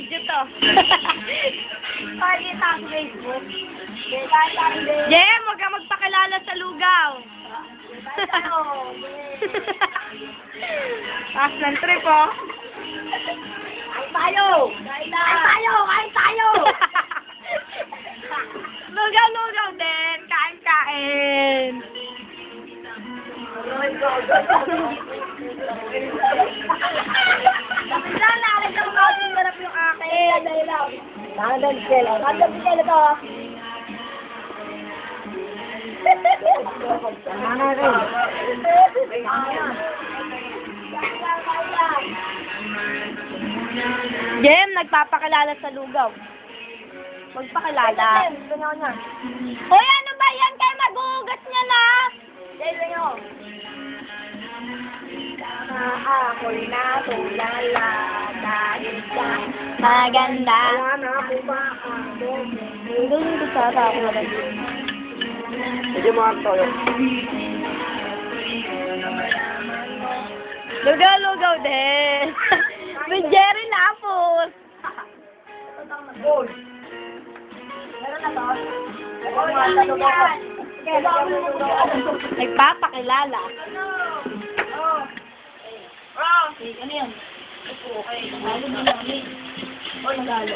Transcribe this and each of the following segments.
video to. Pakita sa Facebook. Jem, huwag ka magpakilala sa lugaw. Taas ng trip, oh. Kain tayo! Kain tayo! Kain tayo! Lugaw-lugaw din. Kain-kain. Kapitlan, nakakita ko kasi sarap yung akin. Dahil lang. Nakakita sila. Nakakita sila to. Jem, nagpapakilala sa lugaw. Magpakilala. Hoy, ano ba yan? Kaya magugas niya na. Ako'y natulala dahil sa Maganda. wala na ako ba ako. Doon ko sa ako na lang. Hindi mo ang toyo. Lugaw-lugaw din. May Jerry Napos. Gold. Meron na to? Gold yan. Nagpapakilala. Ano yan? Okay. Nagalo mo lang yun. O, nagalo.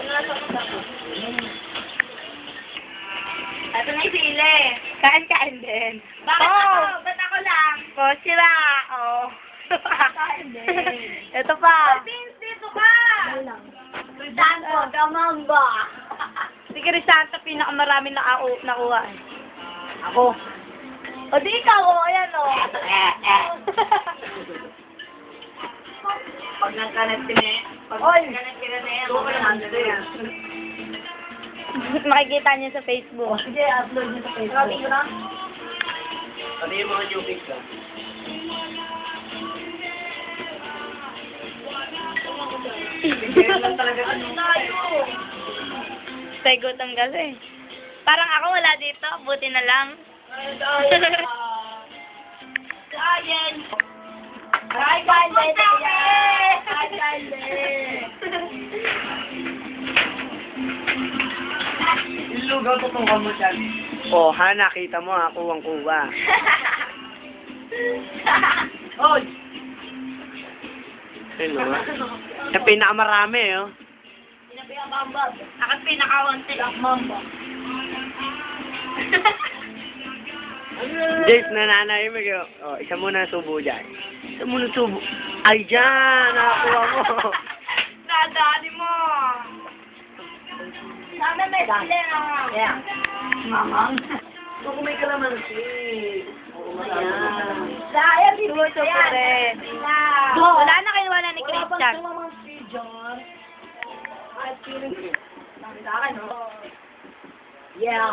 Ito na yung sili. Kain-kain din. Bakit ako? Ba't ako lang? Oh, sila. Oh. Kain din. Ito pa. Vince, dito ka! Crisanto, Damamba. Si Crisanto, pinakamaraming nakuha. Ako. O di ikaw, o, ayan o. Pag nagkanet kinene, Makikita niyo sa Facebook. sige, upload niyo sa Facebook. Sabi ko na? Ano yung mga new pics, ah? Ganyan lang talaga. Ano tayo? Segot ang galing. Parang ako wala dito. Buti na lang. Ayan. Ay, kande. Ay, kande. Ilugaw tutukan mo siya. Oh, ha, nakita mo ha, kuwang-kuwa. Oy! Ano ba? Sa pinakamarami, oh. Pinapiyabambag. Ako pinakaunti. Mamba. Jace, nananay mo kayo. Oh, isa muna ang subo dyan. Isa muna ang subo. Ay, dyan! Nakakuha mo. Dadali mo. Sana may sili na. Yeah. Mamang. Kung may kalamansi. Ayan. Sayang, bibig Gusto ko rin. Yeah. Wala na kinuha na ni Christian. Yeah.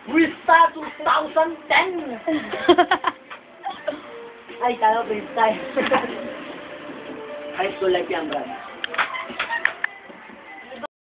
We start 2010. Ay, tayo, freestyle. High school life yan, brad.